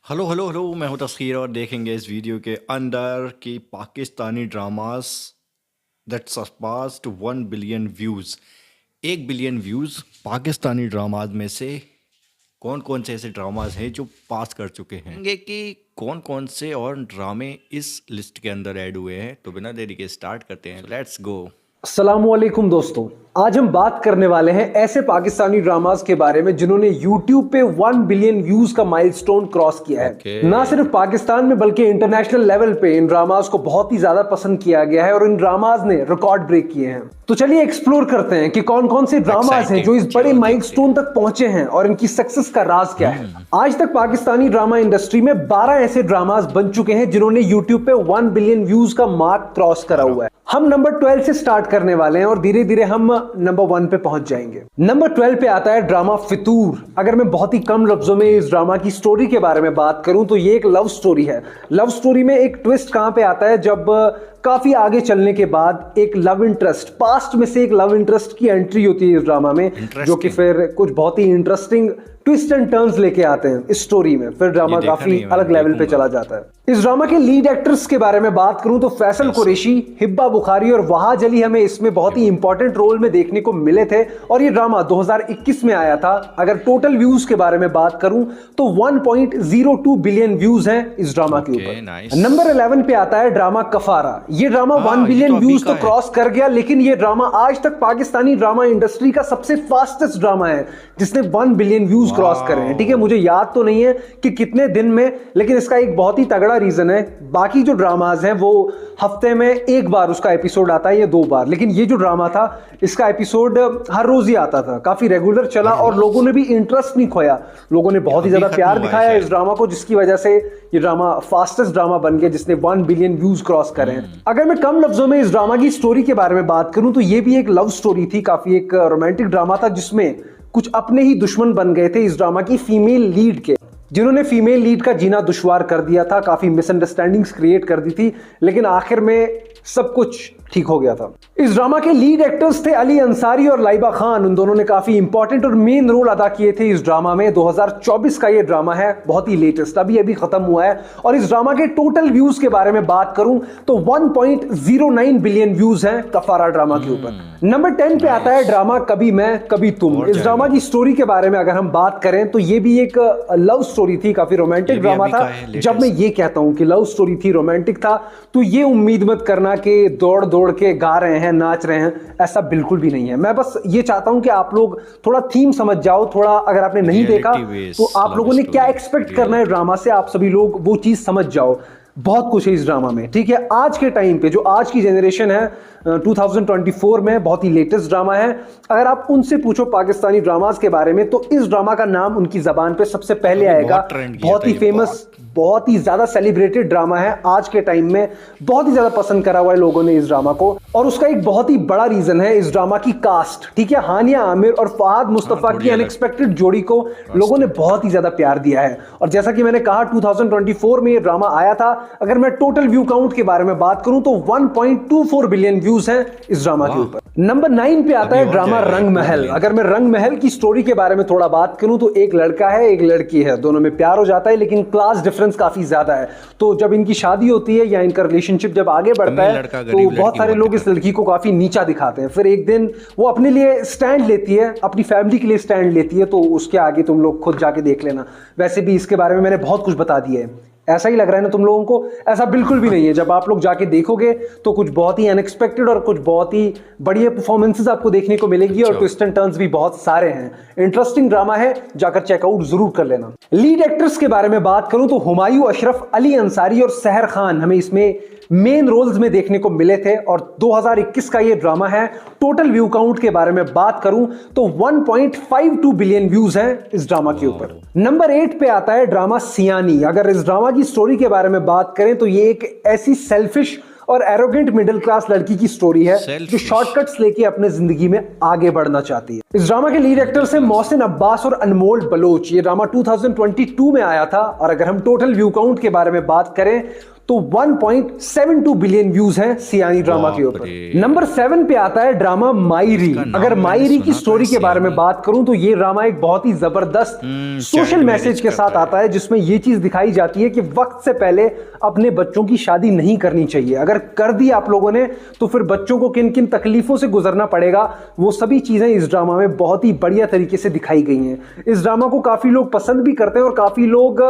Hello hello hello, मैं हूं तस्खीर और देखेंगे इस वीडियो के अंदर कि Pakistani dramas that surpassed 1 billion views. 1 billion views Pakistani dramas में से कौन कौन से ऐसे ड्रामाज हैं जो पास कर चुके हैं, ये कि कौन कौन से और ड्रामे इस लिस्ट के अंदर ऐड हुए हैं। तो बिना देरी के स्टार्ट करते हैं, लेट्स गो। अस्सलामुअलैकुम दोस्तों, आज हम बात करने वाले हैं ऐसे पाकिस्तानी ड्रामास के बारे में जिन्होंने YouTube पे 1 बिलियन व्यूज का माइलस्टोन क्रॉस किया है। ना सिर्फ पाकिस्तान में बल्कि इंटरनेशनल लेवल पे इन ड्रामास को बहुत ही ज्यादा पसंद किया गया है और इन ड्रामास ने रिकॉर्ड ब्रेक किए हैं। तो चलिए एक्सप्लोर करते हैं कि कौन कौन से ड्रामास हैं जो इस बड़े माइलस्टोन तक पहुंचे हैं और इनकी सक्सेस का राज क्या है। आज तक पाकिस्तानी ड्रामा इंडस्ट्री में 12 ऐसे ड्रामास बन चुके हैं जिन्होंने YouTube पे 1 बिलियन व्यूज का मार्क क्रॉस करा हुआ है। हम नंबर 12 से स्टार्ट करने वाले हैं और धीरे धीरे हम नंबर 1 पे पहुंच जाएंगे। नंबर 12 पे आता है ड्रामा फितूर। अगर मैं बहुत ही कम लफ्जों में इस ड्रामा की स्टोरी के बारे में बात करूं तो ये एक लव स्टोरी है। लव स्टोरी में एक ट्विस्ट कहां पे आता है, जब काफी आगे चलने के बाद एक लव इंटरेस्ट, पास्ट में से एक लव इंटरेस्ट की एंट्री होती है इस ड्रामा में, जो कि फिर कुछ बहुत ही इंटरेस्टिंग ट्विस्ट एंड टर्न्स लेके आते हैं इस स्टोरी में। फिर ड्रामा काफी अलग लेवल पे चला जाता है। इस ड्रामा के लीड एक्टर्स के बारे में बात करूं तो फैसल कुरैशी, हिब्बा बुखारी और वहाज अली हमें इसमें बहुत ही इंपॉर्टेंट रोल में देखने को मिले थे और ये ड्रामा 2021 में आया था। अगर टोटल व्यूज के बारे में बात करूं तो 1.02 बिलियन व्यूज हैं इस ड्रामा के ऊपर। नंबर 11 पे आता है ड्रामा कफारा। ये ड्रामा 1 बिलियन व्यूज तो क्रॉस कर गया, लेकिन ये ड्रामा आज तक पाकिस्तानी ड्रामा इंडस्ट्री का सबसे फास्टेस्ट ड्रामा है जिसने 1 बिलियन व्यूज क्रॉस करे हैं। ठीक है, मुझे याद तो नहीं है कि कितने दिन में, लेकिन इसका एक बहुत ही तगड़ा रीजन है। बाकी जो ड्रामाज हैं वो हफ्ते में एक बार उसका एपिसोड आता है या 2 बार, लेकिन ये जो ड्रामा था इसका एपिसोड हर रोज ही आता था, काफी रेगुलर चला और लोगों ने भी इंटरेस्ट नहीं खोया। लोगों ने बहुत ही ज्यादा प्यार दिखाया इस ड्रामा को, जिसकी वजह से ये ड्रामा फास्टेस्ट ड्रामा बन गया जिसने 1 बिलियन व्यूज क्रॉस करे हैं। अगर मैं कम लफ्जों में इस ड्रामा की स्टोरी के बारे में बात करूं तो ये भी एक लव स्टोरी थी, काफी एक रोमांटिक ड्रामा था जिसमें कुछ अपने ही दुश्मन बन गए थे इस ड्रामा की फीमेल लीड के, जिन्होंने फीमेल लीड का जीना दुश्वार कर दिया था, काफी मिसअंडरस्टैंडिंग्स क्रिएट कर दी थी, लेकिन आखिर में सब कुछ ठीक हो गया था। इस ड्रामा के लीड एक्टर्स थे अली अंसारी और लाइबा खान। उन दोनों ने काफी इंपॉर्टेंट और मेन रोल अदा किए थे इस ड्रामा में। 2024 का ये ड्रामा है, बहुत ही लेटेस्ट, अभी अभी खत्म हुआ है। और इस ड्रामा के टोटल व्यूज के बारे में बात करूं तो 1.09 बिलियन व्यूज हैं कफारा ड्रामा के ऊपर। नंबर 10 पे आता है ड्रामा कभी मैं कभी तुम। इस ड्रामा की स्टोरी के बारे में अगर हम बात करें तो ये भी एक लव स्टोरी थी, काफी रोमांटिक ड्रामा था। जब मैं ये कहता हूं कि लव स्टोरी थी, रोमांटिक था, तो ये उम्मीद मत करना कि दौड़ दौड़ के गा रहे हैं, नाच रहे हैं, ऐसा बिल्कुल भी नहीं है। मैं बस ये चाहता हूं कि आप लोग थोड़ा थीम समझ जाओ, थोड़ा अगर आपने नहीं देखा तो आप लोगों ने क्या एक्सपेक्ट करना है ड्रामा से, आप सभी लोग वो चीज समझ जाओ। बहुत कुछ है इस ड्रामा में। ठीक है, आज के टाइम पे जो आज की जनरेशन है 2024 में, बहुत ही लेटेस्ट ड्रामा है। अगर आप उनसे पूछो पाकिस्तानी ड्रामास के बारे में तो इस ड्रामा का नाम उनकी जबान पे सबसे पहले आएगा। बहुत ही फेमस, बहुत ही ज्यादा सेलिब्रेटेड ड्रामा है आज के टाइम में, बहुत ही ज्यादा पसंद करा हुआ है लोगों ने इस ड्रामा को। और उसका एक बहुत ही बड़ा रीजन है इस ड्रामा की कास्ट। ठीक है, हानिया आमिर और फहाद मुस्तफा की अनएक्सपेक्टेड जोड़ी को लोगों ने बहुत ही ज्यादा प्यार दिया है। और जैसा कि मैंने कहा 2024 में ये ड्रामा आया था। अगर मैं टोटल व्यू काउंट के बारे में बात करूं तो 1.24 बिलियन व्यूज हैं इस ड्रामा के ऊपर। नंबर 9 पे आता है ड्रामा रंग महल। अगर मैं रंग महल की स्टोरी के बारे में थोड़ा बात करूं तो एक लड़का है, एक लड़की है, दोनों में प्यार हो जाता है, लेकिन क्लास डिफरेंस काफी ज्यादा है। तो जब इनकी शादी होती है या इनका रिलेशनशिप जब आगे बढ़ता है तो बहुत सारे लोग इस लड़की को काफी नीचा दिखाते हैं। फिर एक दिन वो अपने लिए स्टैंड लेती है, अपनी फैमिली के लिए स्टैंड लेती है, तो उसके आगे तुम लोग खुद जाके देख लेना। वैसे भी इसके बारे में मैंने बहुत कुछ बता दिया है। ऐसा ही लग रहा है ना तुम लोगों को? ऐसा बिल्कुल भी नहीं है। जब आप लोग जाके देखोगे तो कुछ बहुत ही अनएक्सपेक्टेड और कुछ बहुत ही बढ़िया परफॉर्मेंसेस आपको देखने को मिलेगी और ट्विस्ट एंड टर्न्स भी बहुत सारे हैं। इंटरेस्टिंग ड्रामा है, जाकर चेकआउट जरूर कर लेना। लीड एक्टर्स के बारे में बात करूं तो हुमायूं अशरफ, अली अंसारी और सहर खान हमें इसमें मेन रोल्स में देखने को मिले थे और 2021 का ये ड्रामा है। टोटल व्यू काउंट के बारे में बात करूं तो 1.52 बिलियन व्यूज हैं इस ड्रामा के ऊपर। नंबर 8 पे आता है ड्रामा सियानी। अगर इस ड्रामा की स्टोरी के बारे में बात करें तो ये एक ऐसी सेल्फिश और एरोगेंट मिडिल क्लास लड़की की स्टोरी है जो शॉर्टकट्स लेके अपने जिंदगी में आगे बढ़ना चाहती है। इस ड्रामा के लीड एक्टर्स हैं मोहसिन अब्बास और अनमोल बलोच। ये ड्रामा 2022 में आया था और अगर हम टोटल व्यू काउंट के बारे में बात करें तो 1.72 बिलियन व्यूज हैं सियानी ड्रामा के ऊपर। नंबर 7 पे आता है ड्रामा मायरी। अगर मायरी की स्टोरी के बारे में बात करूं तो ये ड्रामा एक बहुत ही जबरदस्त सोशल मैसेज के साथ आता है, जिसमें ये चीज दिखाई जाती है कि वक्त से पहले अपने बच्चों की शादी नहीं करनी चाहिए। अगर कर दी आप लोगों ने तो फिर बच्चों को किन किन तकलीफों से गुजरना पड़ेगा, वो सभी चीजें इस ड्रामा में बहुत ही बढ़िया तरीके से दिखाई गई हैं। इस ड्रामा को काफी लोग पसंद भी करते हैं और काफी लोग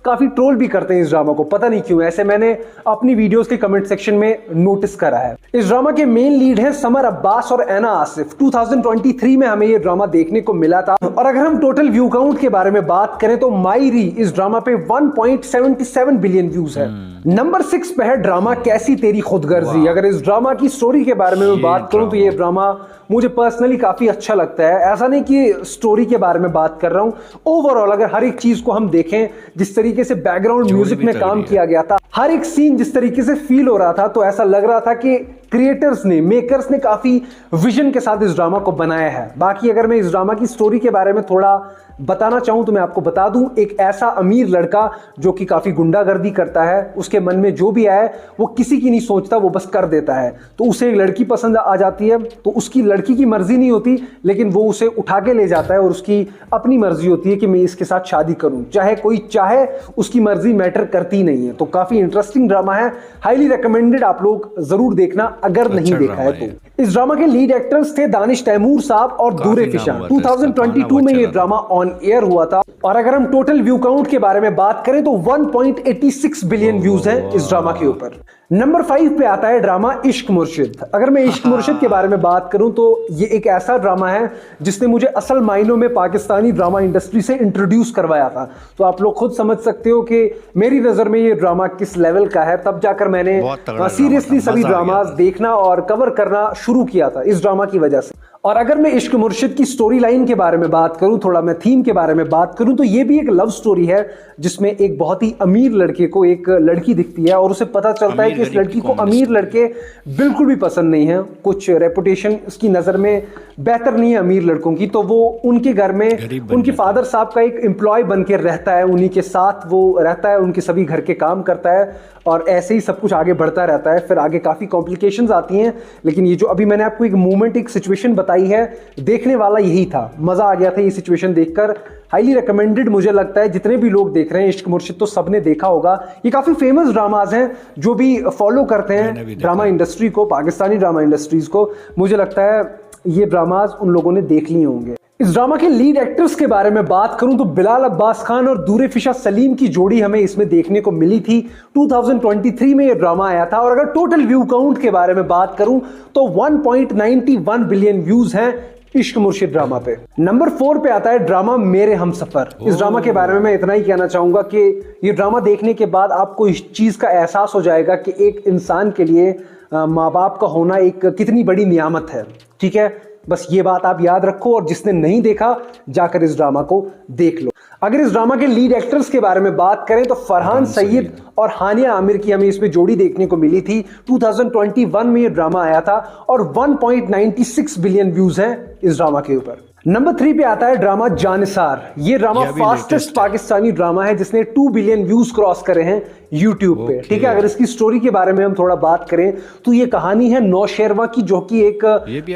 काफी ट्रोल भी करते हैं इस ड्रामा को, पता नहीं क्यों। ऐसे मैंने अपनी वीडियोस के कमेंट सेक्शन में नोटिस करा है। इस ड्रामा के मेन लीड हैं समर अब्बास और ऐना आसिफ। 2023 में हमें यह ड्रामा देखने को मिला था। और अगर हम टोटल व्यू काउंट के बारे में बात करें तो मायरी इस ड्रामा पे 1.77 बिलियन व्यूज है। नंबर 6 पे है ड्रामा कैसी तेरी खुदगर्जी। अगर इस ड्रामा की स्टोरी के बारे में मैं बात करूं तो ये ड्रामा मुझे पर्सनली काफी अच्छा लगता है। ऐसा नहीं कि स्टोरी के बारे में बात कर रहा हूं, ओवरऑल अगर हर एक चीज को हम देखें, जिस तरीके से बैकग्राउंड म्यूजिक में काम किया गया था, हर एक सीन जिस तरीके से फील हो रहा था, तो ऐसा लग रहा था कि क्रिएटर्स ने, मेकर्स ने काफी विजन के साथ इस ड्रामा को बनाया है। बाकी अगर मैं इस ड्रामा की स्टोरी के बारे में थोड़ा बताना चाहूं तो मैं आपको बता दूं, एक ऐसा अमीर लड़का जो कि काफी गुंडागर्दी करता है, उसके मन में जो भी आए वो किसी की नहीं सोचता, वो बस कर देता है। तो उसे एक लड़की पसंद आ जाती है, तो उसकी लड़की की मर्जी नहीं होती, लेकिन वो उसे उठा के ले जाता है और उसकी अपनी मर्जी होती है कि मैं इसके साथ शादी करूं, चाहे कोई चाहे, उसकी मर्जी मैटर करती नहीं है। तो काफी इंटरेस्टिंग ड्रामा है, हाईली रिकमेंडेड, आप लोग जरूर देखना अगर नहीं देखा है तो। इस ड्रामा के लीड एक्टर्स थे दानिश तैमूर साहब और दूरे फिशा। 2022 में ये ड्रामा ऑन एयर हुआ था। और अगर हम टोटल व्यू काउंट के बारे में बात करें तो 1.86 बिलियन व्यूज हैं इस ड्रामा के ऊपर। नंबर 5 पे आता है ड्रामा इश्क मुर्शिद। अगर मैं इश्क मुर्शिद के बारे में बात करूं तो ये एक ऐसा ड्रामा है जिसने मुझे असल मायनों में पाकिस्तानी ड्रामा इंडस्ट्री से इंट्रोड्यूस करवाया था। तो आप लोग खुद समझ सकते हो कि मेरी नजर में ये ड्रामा किस लेवल का है। तब जाकर मैंने सीरियसली सभी ड्रामास देखना और कवर करना शुरू किया था इस ड्रामा की वजह से। और अगर मैं इश्क मुर्शिद की स्टोरी लाइन के बारे में बात करूं, थोड़ा मैं थीम के बारे में बात करूं, तो ये भी एक लव स्टोरी है जिसमें एक बहुत ही अमीर लड़के को एक लड़की दिखती है और उसे पता चलता है कि इस लड़की को अमीर लड़के बिल्कुल भी पसंद नहीं है। कुछ रेपुटेशन उसकी नजर में बेहतर नहीं है अमीर लड़कों की, तो वो उनके घर में उनके फादर साहब का एक एम्प्लॉय बन के रहता है, उन्हीं के साथ वो रहता है, उनके सभी घर के काम करता है और ऐसे ही सब कुछ आगे बढ़ता रहता है। फिर आगे काफी कॉम्प्लिकेशंस आती हैं, लेकिन ये जो अभी मैंने आपको एक मूवमेंट, एक सिचुएशन बताई है, देखने वाला यही था। मजा आ गया था ये सिचुएशन देखकर, हाईली रिकमेंडेड मुझे लगता है। जितने भी लोग देख रहे हैं इश्क मुर्शिद तो सबने देखा होगा। ये काफी फेमस ड्रामाज हैं, जो भी फॉलो करते हैं ड्रामा इंडस्ट्री को, पाकिस्तानी ड्रामा इंडस्ट्रीज को, मुझे लगता है ये ड्रामाज उन लोगों ने देख लिए होंगे। इस ड्रामा के लीड एक्टर्स के बारे में बात करूं तो बिलाल अब्बास खान और दूरे फिशा सलीम की जोड़ी हमें इसमें देखने को मिली थी। 2023 में यह ड्रामा आया था। और अगर टोटल व्यू काउंट के बारे में बात करूं तो 1.91 बिलियन व्यूज हैं इश्क मुर्शिद ड्रामा पे। नंबर 4 पे आता है ड्रामा मेरे हमसफर। इस ड्रामा के बारे में मैं इतना ही कहना चाहूंगा कि ये ड्रामा देखने के बाद आपको इस चीज का एहसास हो जाएगा कि एक इंसान के लिए माँ बाप का होना एक कितनी बड़ी नियामत है। ठीक है, बस ये बात आप याद रखो और जिसने नहीं देखा जाकर इस ड्रामा को देख लो। अगर इस ड्रामा के लीड एक्टर्स के बारे में बात करें तो फरहान सईद और हानिया आमिर की हमें इसमें जोड़ी देखने को मिली थी। 2021 में ये ड्रामा आया था और 1.96 बिलियन व्यूज हैं इस ड्रामा के ऊपर। नंबर 3 पे आता है ड्रामा जानिसार। ये ड्रामा फास्टेस्ट पाकिस्तानी ड्रामा है जिसने 2 बिलियन व्यूज क्रॉस करे हैं यूट्यूब पे। ठीक है, अगर इसकी स्टोरी के बारे में हम थोड़ा बात करें तो ये कहानी है नौशेरवा की, जो कि एक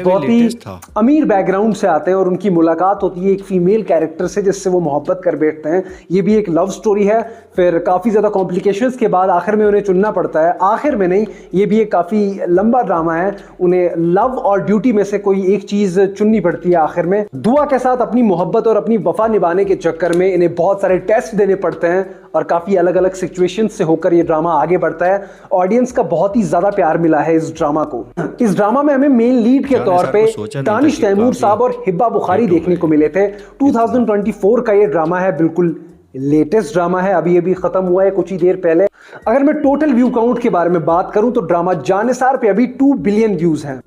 बहुत ही अमीर बैकग्राउंड से आते हैं और उनकी मुलाकात होती है एक फीमेल कैरेक्टर से जिससे वो मोहब्बत कर बैठते हैं। ये भी एक लव स्टोरी है। फिर काफी ज्यादा कॉम्प्लिकेशंस के बाद आखिर में उन्हें चुनना पड़ता है, आखिर में नहीं, ये भी एक काफी लंबा ड्रामा है। उन्हें लव और ड्यूटी में से कोई एक चीज चुननी पड़ती है आखिर में। दुआ के साथ अपनी मोहब्बत और अपनी वफा निभाने के चक्कर में इन्हें बहुत सारे टेस्ट देने पड़ते हैं और काफी अलग अलग सिचुएशन से होकर ये ड्रामा आगे बढ़ता है। ऑडियंस का बहुत ही ज्यादा प्यार मिला है इस ड्रामा को। इस ड्रामा में हमें मेन लीड के तौर पे दानिश तैमूर साहब और हिब्बा बुखारी देखने को मिले थे। 2024 का ये ड्रामा है, बिल्कुल लेटेस्ट ड्रामा है, अभी अभी खत्म हुआ है कुछ ही देर पहले। अगर मैं टोटल व्यू काउंट के बारे में बात करूं तो ड्रामा जानिसार पे अभी 2 बिलियन व्यूज हैं।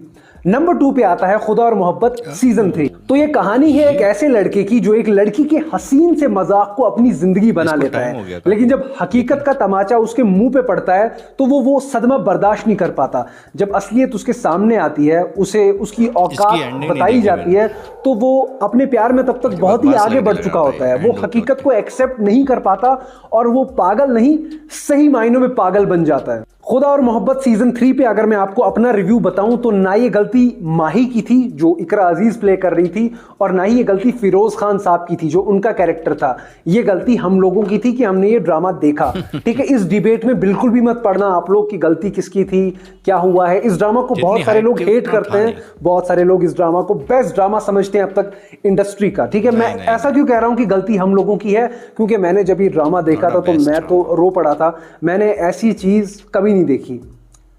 नंबर 2 पे आता है खुदा और मोहब्बत सीजन 3। तो ये कहानी है एक ऐसे लड़के की जो एक लड़की के हसीन से मजाक को अपनी जिंदगी बना लेता है, लेकिन जब हकीकत का तमाचा उसके मुंह पे पड़ता है तो वो सदमा बर्दाश्त नहीं कर पाता। जब असलियत उसके सामने आती है, उसे उसकी औकात बताई जाती है, तो वो अपने प्यार में तब तक बहुत ही आगे बढ़ चुका होता है। वो हकीकत को एक्सेप्ट नहीं कर पाता और वो पागल नहीं, सही मायनों में पागल बन जाता है। खुदा और मोहब्बत सीजन 3 पे अगर मैं आपको अपना रिव्यू बताऊं तो ना ये गलती माही की थी जो इकरा अजीज प्ले कर रही थी, और ना ही ये गलती फिरोज खान साहब की थी जो उनका कैरेक्टर था। ये गलती हम लोगों की थी कि हमने ये ड्रामा देखा। ठीक है, इस डिबेट में बिल्कुल भी मत पड़ना आप लोग की गलती किसकी थी, क्या हुआ है। इस ड्रामा को बहुत सारे लोग हेट करते हैं, बहुत सारे लोग इस ड्रामा को बेस्ट ड्रामा समझते हैं अब तक इंडस्ट्री का। ठीक है, मैं ऐसा क्यों कह रहा हूं कि गलती हम लोगों की है, क्योंकि मैंने जब ये ड्रामा देखा था तो मैं तो रो पड़ा था। मैंने ऐसी चीज कभी नहीं देखी।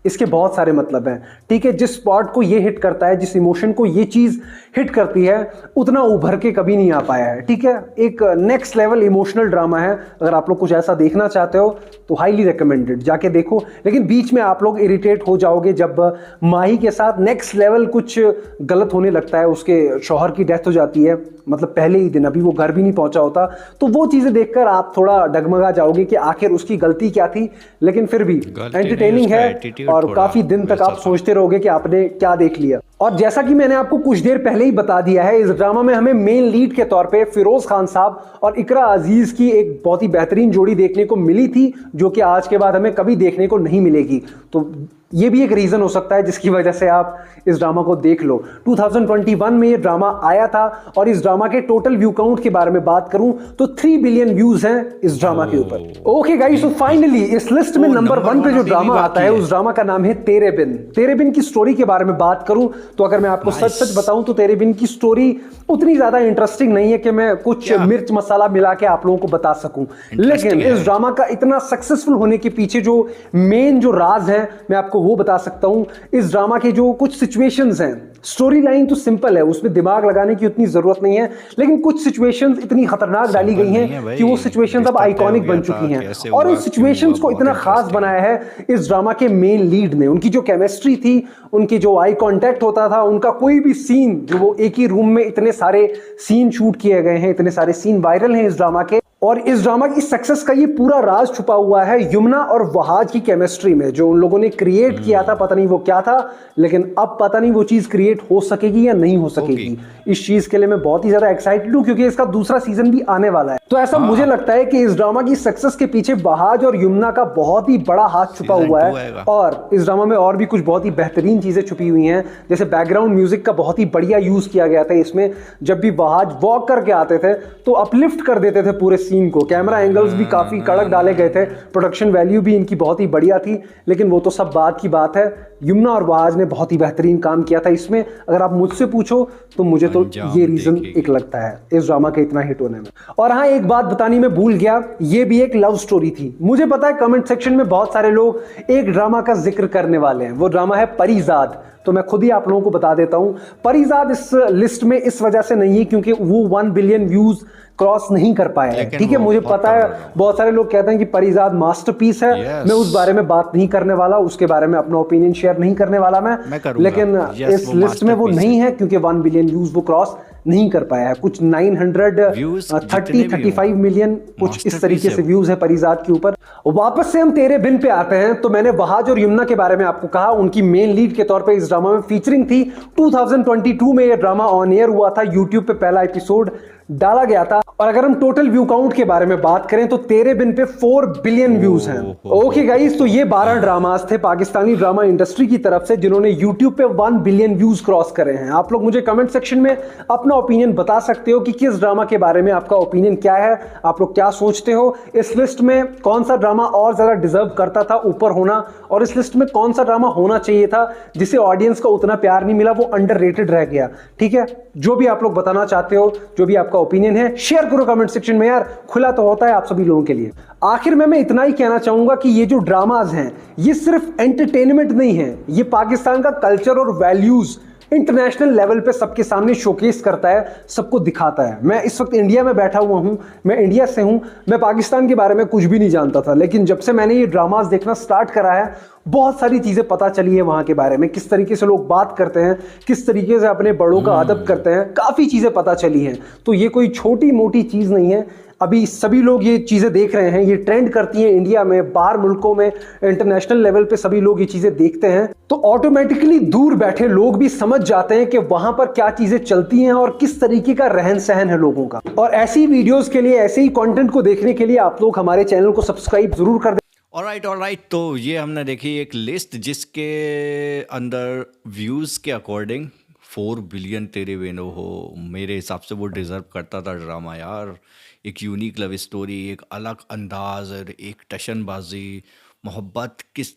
इसके बहुत सारे मतलब हैं। ठीक है, जिस स्पॉट को ये हिट करता है, जिस इमोशन को ये चीज हिट करती है, उतना उभर के कभी नहीं आ पाया है। ठीक है, एक नेक्स्ट लेवल इमोशनल ड्रामा है। अगर आप लोग कुछ ऐसा देखना चाहते हो तो हाईली रिकमेंडेड, जाके देखो। लेकिन बीच में आप लोग इरिटेट हो जाओगे जब माही के साथ नेक्स्ट लेवल कुछ गलत होने लगता है। उसके शौहर की डेथ हो जाती है, मतलब पहले ही दिन, अभी वो घर भी नहीं पहुंचा होता। तो वो चीजें देखकर आप थोड़ा डगमगा जाओगे कि आखिर उसकी गलती क्या थी। लेकिन फिर भी एंटरटेनिंग है और काफी दिन तक आप सोचते रहोगे कि आपने क्या देख लिया। और जैसा कि मैंने आपको कुछ देर पहले ही बता दिया है, इस ड्रामा में हमें मेन लीड के तौर पे फिरोज खान साहब और इकरा अजीज की एक बहुत ही बेहतरीन जोड़ी देखने को मिली थी, जो कि आज के बाद हमें कभी देखने को नहीं मिलेगी। तो ये भी एक रीजन हो सकता है जिसकी वजह से आप इस ड्रामा को देख लो। 2021 में ये ड्रामा आया था और इस ड्रामा के टोटल व्यू काउंट के बारे में बात करूं तो 3 बिलियन व्यूज हैं इस ड्रामा के ऊपर। ओके गाइस, सो फाइनली इस लिस्ट में नंबर 1 पे जो ड्रामा आता है उस ड्रामा का नाम है तेरे बिन। तेरे बिन की स्टोरी के बारे में बात करूं तो अगर मैं आपको सच सच बताऊं तो तेरे बिन की स्टोरी उतनी ज्यादा इंटरेस्टिंग नहीं है कि मैं कुछ मिर्च मसाला मिला के आप लोगों को बता सकूं। लेकिन इस ड्रामा का इतना सक्सेसफुल होने के पीछे जो मेन जो राज है मैं आपको वो बता सकता हूं। इस ड्रामा के जो कुछ सिचुएशंस हैं, स्टोरी लाइन तो सिंपल है, उसमें दिमाग लगाने की उतनी जरूरत नहीं है, लेकिन कुछ सिचुएशंस इतनी खतरनाक डाली गई हैं कि वो सिचुएशंस अब आइकॉनिक बन चुकी हैं। और उन सिचुएशंस को इतना खास बनाया है इस ड्रामा के मेन लीड ने। उनकी जो केमिस्ट्री थी, उनकी जो आई कांटेक्ट होता था, उनका कोई भी सीन, जो वो एक ही रूम में इतने सारे सीन शूट किए गए हैं, इतने सारे सीन वायरल हैं इस ड्रामा के। और इस ड्रामा की सक्सेस का ये पूरा राज छुपा हुआ है यमुना और वहाज की केमिस्ट्री में, जो उन लोगों ने क्रिएट किया था। पता नहीं वो क्या था, लेकिन अब पता नहीं वो चीज क्रिएट हो सकेगी या नहीं हो सकेगी। इस चीज के लिए मैं बहुत ही ज्यादा एक्साइटेड हूं क्योंकि इसका दूसरा सीजन भी आने वाला है। तो ऐसा मुझे लगता है कि इस ड्रामा की सक्सेस के पीछे वहाज और यमुना का बहुत ही बड़ा हाथ छुपा हुआ है। और इस ड्रामा में और भी कुछ बहुत ही बेहतरीन चीजें छुपी हुई हैं, जैसे बैकग्राउंड म्यूजिक का बहुत ही बढ़िया यूज किया गया था इसमें। जब भी वहाज वॉक करके आते थे तो अपलिफ्ट कर देते थे पूरे सीन को। कैमरा एंगल्स भी काफी कड़क डाले गए थे, प्रोडक्शन वैल्यू भी इनकी बहुत ही बढ़िया थी। लेकिन वो तो सब बात की बात है, यमुना और वहाज ने बहुत ही बेहतरीन काम किया था इसमें। अगर आप मुझसे पूछो तो मुझे तो ये रीजन एक लगता है इस ड्रामा के इतना हिट होने में। और हाँ, एक बात बतानी मैं भूल गया, ये भी एक लव स्टोरी थी। मुझे पता है कमेंट सेक्शन में बहुत सारे लोग एक ड्रामा का जिक्र करने वाले हैं, वो ड्रामा है परीजाद। तो मैं खुद ही आप लोगों को बता देता हूं, परीजाद इस लिस्ट में इस वजह से नहीं है क्योंकि वो 1 बिलियन व्यूज क्रॉस नहीं कर पाया है। ठीक है, मुझे पता है बहुत सारे लोग कहते हैं कि परीजाद मास्टरपीस है। मैं उस बारे में बात नहीं करने वाला, उसके बारे में अपना ओपिनियन शेयर नहीं करने वाला मैं लेकिन इस लिस्ट में वो नहीं है क्योंकि 1 बिलियन व्यूज वो क्रॉस नहीं कर पाया है। कुछ 935 मिलियन कुछ इस तरीके से व्यूज है परीजाद के ऊपर। वापस से हम तेरे बिन पे आते हैं। तो मैंने वहाज और यमुना के बारे में आपको कहा, उनकी मेन लीड के तौर पे इस ड्रामा में फीचरिंग थी। 2022 में यह ड्रामा ऑन एयर हुआ था, यूट्यूब पे पहला एपिसोड डाला गया था। और अगर हम टोटल व्यू काउंट के बारे में बात करें तो तेरे बिन पे 4 बिलियन व्यूज हैं। ओके गाइस, तो ये 12 ड्रामास थे पाकिस्तानी ड्रामा इंडस्ट्री की तरफ से जिन्होंने यूट्यूब पे 1 बिलियन व्यूज क्रॉस करे हैं। आप लोग मुझे कमेंट सेक्शन में अपना ओपिनियन बता सकते हो कि किस ड्रामा के बारे में आपका ओपिनियन क्या है, आप लोग क्या सोचते हो। इस लिस्ट में कौन सा ड्रामा और ज्यादा डिजर्व करता था ऊपर होना, और इस लिस्ट में कौन सा ड्रामा होना चाहिए था जिसे ऑडियंस को उतना प्यार नहीं मिला, वो अंडररेटेड रह गया। ठीक है, जो भी आप लोग बताना चाहते हो, जो भी आपका ओपिनियन है, शेयर करो कमेंट सेक्शन में। यार खुला तो होता है आप सभी लोगों के लिए। आखिर में मैं इतना ही कहना चाहूंगा कि ये जो ड्रामाज हैं ये सिर्फ एंटरटेनमेंट नहीं है, ये पाकिस्तान का कल्चर और वैल्यूज इंटरनेशनल लेवल पे सबके सामने शोकेस करता है, सबको दिखाता है। मैं इस वक्त इंडिया में बैठा हुआ हूं, मैं इंडिया से हूं, मैं पाकिस्तान के बारे में कुछ भी नहीं जानता था, लेकिन जब से मैंने ये ड्रामास देखना स्टार्ट करा है, बहुत सारी चीजें पता चली है वहां के बारे में, किस तरीके से लोग बात करते हैं, किस तरीके से अपने बड़ों का अदब करते हैं, काफी चीजें पता चली हैं। तो ये कोई छोटी मोटी चीज नहीं है। अभी सभी लोग ये चीजें देख रहे हैं, ये ट्रेंड करती हैं इंडिया में, बाहर मुल्कों में, इंटरनेशनल लेवल पे सभी लोग ये चीजें देखते हैं, तो ऑटोमेटिकली दूर बैठे लोग भी समझ जाते हैं कि वहां पर क्या चीजें चलती हैं और किस तरीके का रहन सहन है लोगों का। और ऐसी वीडियोस के लिए, ऐसे ही कंटेंट को देखने के लिए आप लोग हमारे चैनल को सब्सक्राइब जरूर कर दें। ऑलराइट, तो ये हमने देखी एक लिस्ट जिसके अंदर व्यूज़ के अकॉर्डिंग 4 बिलियन तेरे वेनो हो। मेरे हिसाब से वो डिज़र्व करता था ड्रामा यार। एक यूनिक लव स्टोरी, एक अलग अंदाज और एक टशनबाजी, मोहब्बत किस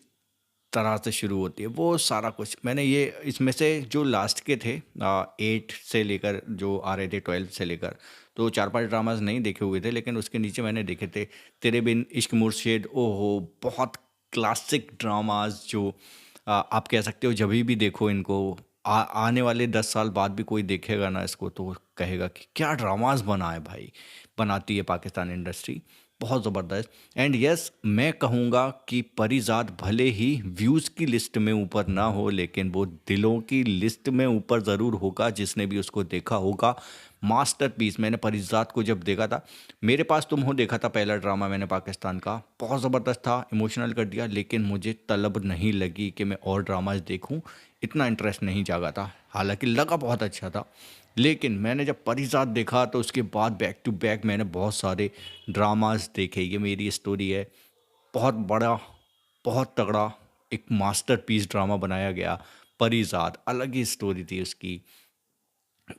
तरह से शुरू होती है, वो सारा कुछ मैंने ये इसमें से जो लास्ट के थे 8 से लेकर जो आ रहे थे 12 से लेकर, तो 4-5 ड्रामाज नहीं देखे हुए थे, लेकिन उसके नीचे मैंने देखे थे तेरे बिन, इश्क मुर्शिद, ओहो बहुत क्लासिक ड्रामाज जो आप कह सकते हो जभी भी देखो इनको, आने वाले 10 साल बाद भी कोई देखेगा ना इसको तो कहेगा कि क्या ड्रामाज बना है भाई, बनाती है पाकिस्तान इंडस्ट्री, बहुत ज़बरदस्त। एंड यस, मैं कहूँगा कि परिजात भले ही व्यूज़ की लिस्ट में ऊपर ना हो, लेकिन वो दिलों की लिस्ट में ऊपर ज़रूर होगा जिसने भी उसको देखा होगा। मास्टरपीस। मैंने परिजात को जब देखा था, मेरे पास तुम हो देखा था पहला ड्रामा मैंने पाकिस्तान का, बहुत ज़बरदस्त था, इमोशनल कर दिया, लेकिन मुझे तलब नहीं लगी कि मैं और ड्रामाज देखूं, इतना इंटरेस्ट नहीं जागा था, हालांकि लगा बहुत अच्छा था। लेकिन मैंने जब परिजात देखा तो उसके बाद बैक टू बैक मैंने बहुत सारे ड्रामाज देखे। ये मेरी स्टोरी है, बहुत बड़ा, बहुत तगड़ा एक मास्टरपीस ड्रामा बनाया गया। परिजात अलग ही स्टोरी थी उसकी,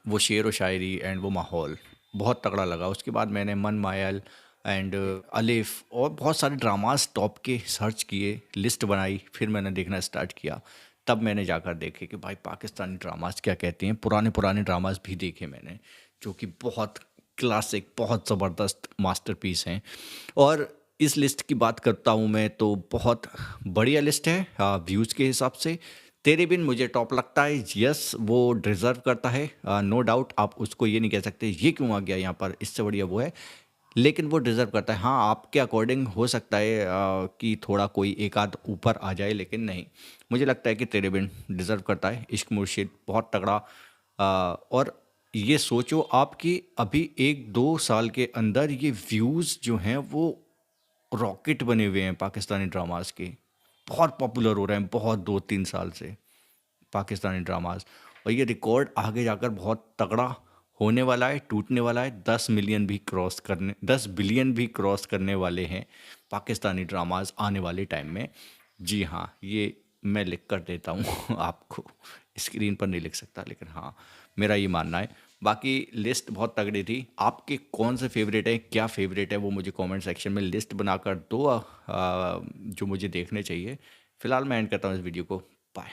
वो शेर व शायरी एंड वो माहौल बहुत तगड़ा लगा। उसके बाद मैंने मन मायल एंड अलिफ और बहुत सारे ड्रामास टॉप के सर्च किए, लिस्ट बनाई, फिर मैंने देखना स्टार्ट किया। तब मैंने जाकर देखे कि भाई पाकिस्तानी ड्रामास क्या कहते हैं। पुराने पुराने ड्रामास भी देखे मैंने जो कि बहुत क्लासिक, बहुत ज़बरदस्त मास्टरपीस हैं। और इस लिस्ट की बात करता हूँ मैं तो बहुत बढ़िया लिस्ट है व्यूज़ के हिसाब से। तेरे बिन मुझे टॉप लगता है, यस वो डिज़र्व करता है, नो डाउट। आप उसको ये नहीं कह सकते ये क्यों आ गया यहाँ पर, इससे बढ़िया वो है, लेकिन वो डिज़र्व करता है। हाँ, आपके अकॉर्डिंग हो सकता है कि थोड़ा कोई एक आध ऊपर आ जाए, लेकिन नहीं, मुझे लगता है कि तेरे बिन डिज़र्व करता है। इश्क मुर्शिद बहुत तगड़ा। और ये सोचो आपकी अभी 1-2 साल के अंदर ये व्यूज़ जो हैं वो रॉकेट बने हुए हैं पाकिस्तानी ड्रामास के, बहुत पॉपुलर हो रहे हैं, बहुत 2-3 साल से पाकिस्तानी ड्रामास। और ये रिकॉर्ड आगे जाकर बहुत तगड़ा होने वाला है, टूटने वाला है। 10 बिलियन भी क्रॉस करने वाले हैं पाकिस्तानी ड्रामास आने वाले टाइम में। जी हाँ, ये मैं लिख कर देता हूँ आपको, स्क्रीन पर नहीं लिख सकता, लेकिन हाँ मेरा ये मानना है। बाकी लिस्ट बहुत तगड़ी थी। आपके कौन से फेवरेट है, क्या फेवरेट है, वो मुझे कमेंट सेक्शन में लिस्ट बनाकर दो जो मुझे देखने चाहिए। फिलहाल मैं एंड करता हूँ इस वीडियो को। बाय।